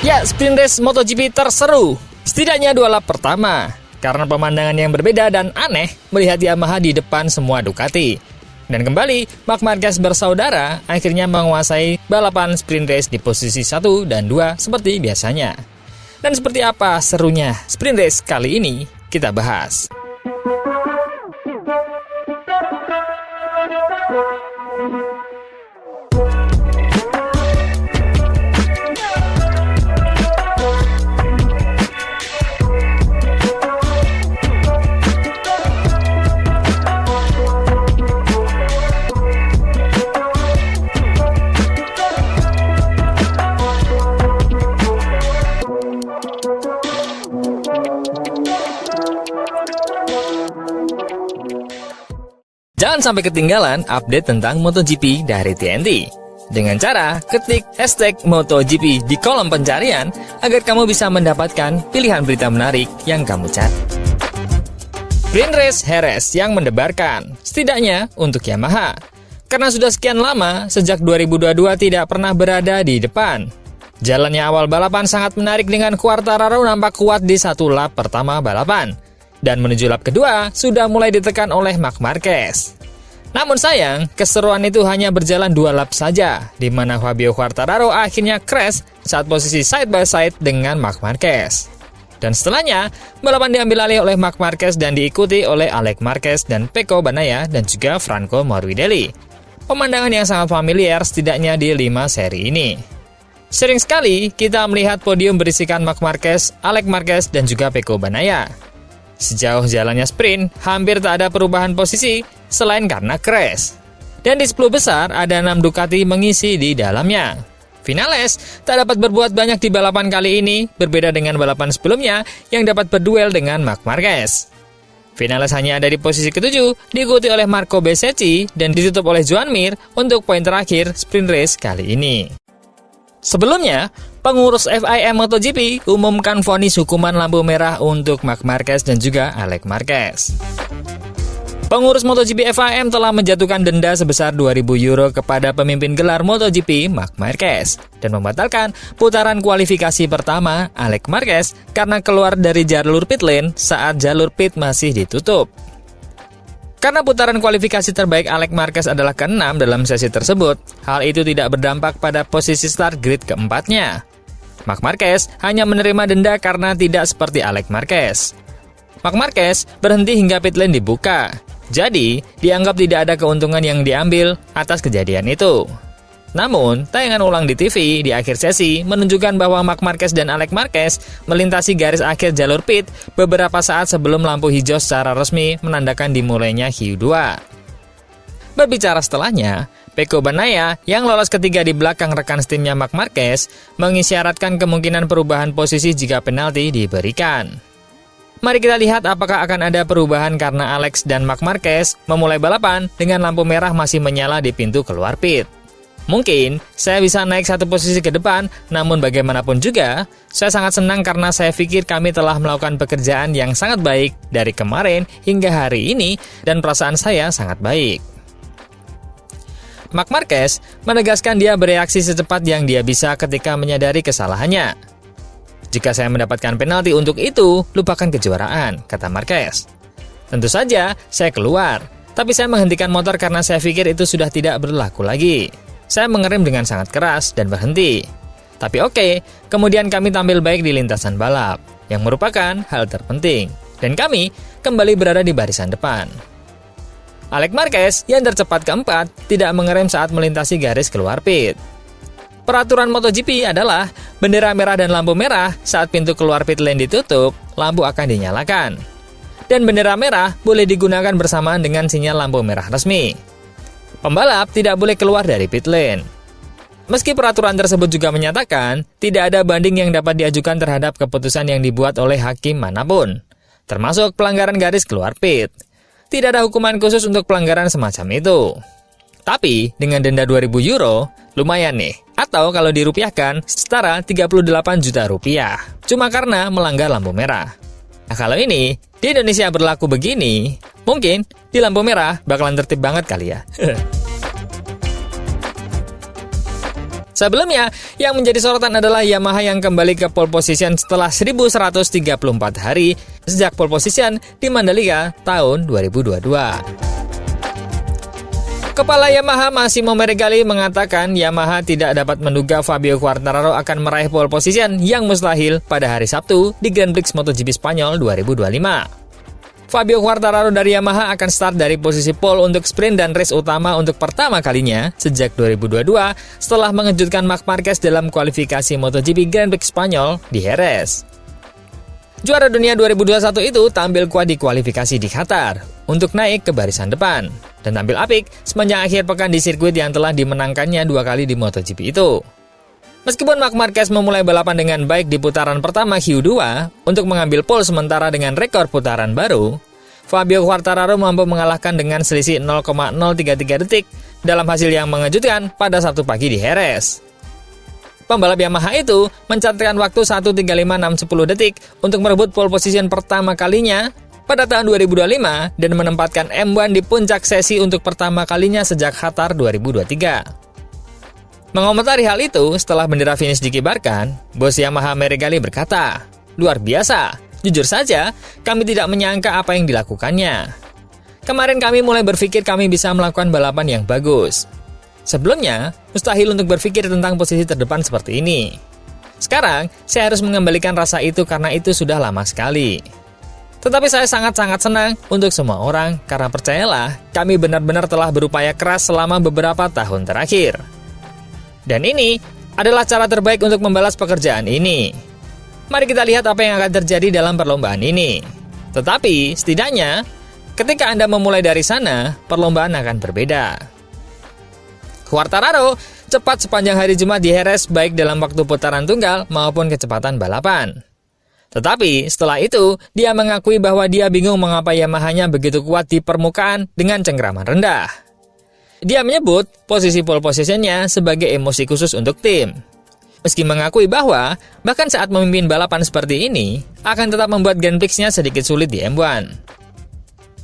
Ya, sprint race MotoGP terseru. Setidaknya 2 lap pertama, karena pemandangan yang berbeda dan aneh melihat Yamaha di depan semua Ducati. Dan kembali, Marc Marquez bersaudara akhirnya menguasai balapan sprint race di posisi 1 dan 2 seperti biasanya. Dan seperti apa serunya sprint race kali ini, kita bahas. Jangan sampai ketinggalan update tentang MotoGP dari TNT. Dengan cara ketik hashtag MotoGP di kolom pencarian agar kamu bisa mendapatkan pilihan berita menarik yang kamu cari. Sprint race Jerez yang mendebarkan, setidaknya untuk Yamaha. Karena sudah sekian lama, sejak 2022 tidak pernah berada di depan. Jalannya awal balapan sangat menarik dengan Quartararo nampak kuat di 1 lap pertama balapan. Dan menuju lap kedua, sudah mulai ditekan oleh Marc Marquez. Namun sayang, keseruan itu hanya berjalan 2 lap saja, di mana Fabio Quartararo akhirnya crash saat posisi side by side dengan Marc Marquez. Dan setelahnya, balapan diambil alih oleh Marc Marquez dan diikuti oleh Alex Marquez dan Pecco Bagnaia dan juga Franco Morbidelli. Pemandangan yang sangat familiar setidaknya di 5 seri ini. Sering sekali kita melihat podium berisikan Marc Marquez, Alex Marquez dan juga Pecco Bagnaia. Sejauh jalannya sprint, hampir tak ada perubahan posisi selain karena crash. Dan di 10 besar ada 6 Ducati mengisi di dalamnya. Vinales tak dapat berbuat banyak di balapan kali ini, berbeda dengan balapan sebelumnya yang dapat berduel dengan Marc Marquez. Vinales hanya ada di posisi ke-7, diikuti oleh Marco Bezzecchi dan ditutup oleh Joan Mir untuk poin terakhir sprint race kali ini. Sebelumnya, pengurus FIM MotoGP umumkan vonis hukuman lampu merah untuk Marc Marquez dan juga Alex Marquez. Pengurus MotoGP FIM telah menjatuhkan denda sebesar 2.000 euro kepada pemimpin gelar MotoGP Marc Marquez dan membatalkan putaran kualifikasi pertama Alex Marquez karena keluar dari jalur pit lane saat jalur pit masih ditutup. Karena putaran kualifikasi terbaik Alex Marquez adalah ke-6 dalam sesi tersebut, hal itu tidak berdampak pada posisi start grid keempatnya. Marc Marquez hanya menerima denda karena tidak seperti Alex Marquez. Marc Marquez berhenti hingga pit lane dibuka, jadi dianggap tidak ada keuntungan yang diambil atas kejadian itu. Namun, tayangan ulang di TV di akhir sesi menunjukkan bahwa Marc Marquez dan Alex Marquez melintasi garis akhir jalur pit beberapa saat sebelum lampu hijau secara resmi menandakan dimulainya hiu 2. Berbicara setelahnya, Pecco Bagnaia yang lolos ketiga di belakang rekan setimnya Marc Marquez mengisyaratkan kemungkinan perubahan posisi jika penalti diberikan. Mari kita lihat apakah akan ada perubahan karena Alex dan Marc Marquez memulai balapan dengan lampu merah masih menyala di pintu keluar pit. Mungkin saya bisa naik 1 posisi ke depan, namun bagaimanapun juga, saya sangat senang karena saya pikir kami telah melakukan pekerjaan yang sangat baik dari kemarin hingga hari ini dan perasaan saya sangat baik. Marc Marquez menegaskan dia bereaksi secepat yang dia bisa ketika menyadari kesalahannya. Jika saya mendapatkan penalti untuk itu, lupakan kejuaraan, kata Marquez. Tentu saja, saya keluar, tapi saya menghentikan motor karena saya pikir itu sudah tidak berlaku lagi. Saya mengerem dengan sangat keras dan berhenti. Tapi oke, kemudian kami tampil baik di lintasan balap, yang merupakan hal terpenting. Dan kami kembali berada di barisan depan. Alex Marquez yang tercepat keempat tidak mengerem saat melintasi garis keluar pit. Peraturan MotoGP adalah bendera merah dan lampu merah saat pintu keluar pit lane ditutup, lampu akan dinyalakan. Dan bendera merah boleh digunakan bersamaan dengan sinyal lampu merah resmi. Pembalap tidak boleh keluar dari pit lane. Meski peraturan tersebut juga menyatakan tidak ada banding yang dapat diajukan terhadap keputusan yang dibuat oleh hakim manapun, termasuk pelanggaran garis keluar pit. Tidak ada hukuman khusus untuk pelanggaran semacam itu. Tapi dengan denda 2.000 euro, lumayan nih. Atau kalau dirupiahkan, setara 38 juta rupiah. Cuma karena melanggar lampu merah. Nah kalau ini, di Indonesia berlaku begini, mungkin di lampu merah bakalan tertib banget kali ya. Sebelumnya, yang menjadi sorotan adalah Yamaha yang kembali ke pole position setelah 1134 hari sejak pole position di Mandalika tahun 2022. Kepala Yamaha Massimo Meregali mengatakan Yamaha tidak dapat menduga Fabio Quartararo akan meraih pole position yang mustahil pada hari Sabtu di Grand Prix MotoGP Spanyol 2025. Fabio Quartararo dari Yamaha akan start dari posisi pole untuk sprint dan race utama untuk pertama kalinya sejak 2022 setelah mengejutkan Marc Marquez dalam kualifikasi MotoGP Grand Prix Spanyol di Jerez. Juara dunia 2021 itu tampil kuat di kualifikasi di Qatar untuk naik ke barisan depan dan tampil apik sepanjang akhir pekan di sirkuit yang telah dimenangkannya 2 kali di MotoGP itu. Meskipun Marc Marquez memulai balapan dengan baik di putaran pertama Q2 untuk mengambil pole sementara dengan rekor putaran baru, Fabio Quartararo mampu mengalahkan dengan selisih 0,033 detik dalam hasil yang mengejutkan pada Sabtu pagi di Jerez. Pembalap Yamaha itu mencatatkan waktu 1:35.610 detik untuk merebut pole position pertama kalinya pada tahun 2025 dan menempatkan M1 di puncak sesi untuk pertama kalinya sejak Qatar 2023. Mengomentari hal itu, setelah bendera finish dikibarkan, bos Yamaha Meregali berkata, "Luar biasa, jujur saja, kami tidak menyangka apa yang dilakukannya. Kemarin kami mulai berpikir kami bisa melakukan balapan yang bagus. Sebelumnya, mustahil untuk berpikir tentang posisi terdepan seperti ini. Sekarang, saya harus mengembalikan rasa itu karena itu sudah lama sekali. Tetapi saya sangat-sangat senang untuk semua orang karena percayalah, kami benar-benar telah berupaya keras selama beberapa tahun terakhir. Dan ini adalah cara terbaik untuk membalas pekerjaan ini. Mari kita lihat apa yang akan terjadi dalam perlombaan ini. Tetapi, setidaknya, ketika Anda memulai dari sana, perlombaan akan berbeda." Quartararo cepat sepanjang hari Jumat di Jerez baik dalam waktu putaran tunggal maupun kecepatan balapan. Tetapi, setelah itu, dia mengakui bahwa dia bingung mengapa Yamahanya begitu kuat di permukaan dengan cengkraman rendah. Dia menyebut posisi pole position-nya sebagai emosi khusus untuk tim. Meski mengakui bahwa bahkan saat memimpin balapan seperti ini akan tetap membuat Grand Prix-nya sedikit sulit di M1.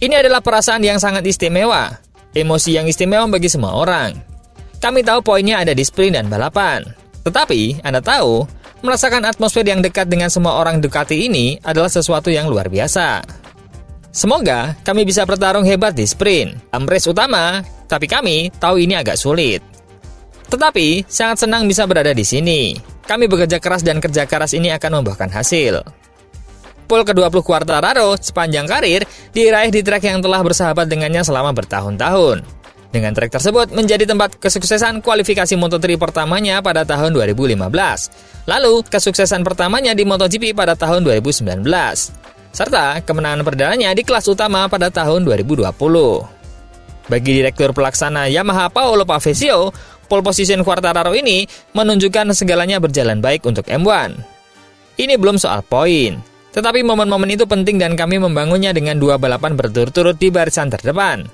Ini adalah perasaan yang sangat istimewa, emosi yang istimewa bagi semua orang. Kami tahu poinnya ada di sprint dan balapan. Tetapi, Anda tahu, merasakan atmosfer yang dekat dengan semua orang Ducati ini adalah sesuatu yang luar biasa. Semoga kami bisa bertarung hebat di sprint, race utama, tapi kami tahu ini agak sulit. Tetapi, sangat senang bisa berada di sini. Kami bekerja keras dan kerja keras ini akan membuahkan hasil. Pole ke-20 Quartararo sepanjang karir diraih di trek yang telah bersahabat dengannya selama bertahun-tahun. Dengan trek tersebut menjadi tempat kesuksesan kualifikasi Moto3 pertamanya pada tahun 2015. Lalu, kesuksesan pertamanya di MotoGP pada tahun 2019. Serta kemenangan perdananya di kelas utama pada tahun 2020. Bagi Direktur Pelaksana Yamaha Paolo Pavesio, pole position Quartararo ini menunjukkan segalanya berjalan baik untuk M1. Ini belum soal poin, tetapi momen-momen itu penting dan kami membangunnya dengan 2 balapan berturut-turut di barisan terdepan.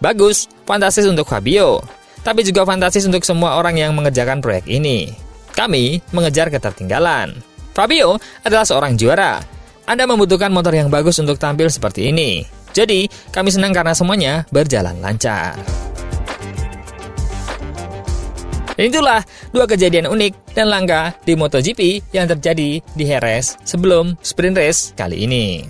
Bagus, fantastis untuk Fabio, tapi juga fantastis untuk semua orang yang mengerjakan proyek ini. Kami mengejar ketertinggalan. Fabio adalah seorang juara. Anda membutuhkan motor yang bagus untuk tampil seperti ini. Jadi, kami senang karena semuanya berjalan lancar. Dan itulah 2 kejadian unik dan langka di MotoGP yang terjadi di Jerez sebelum sprint race kali ini.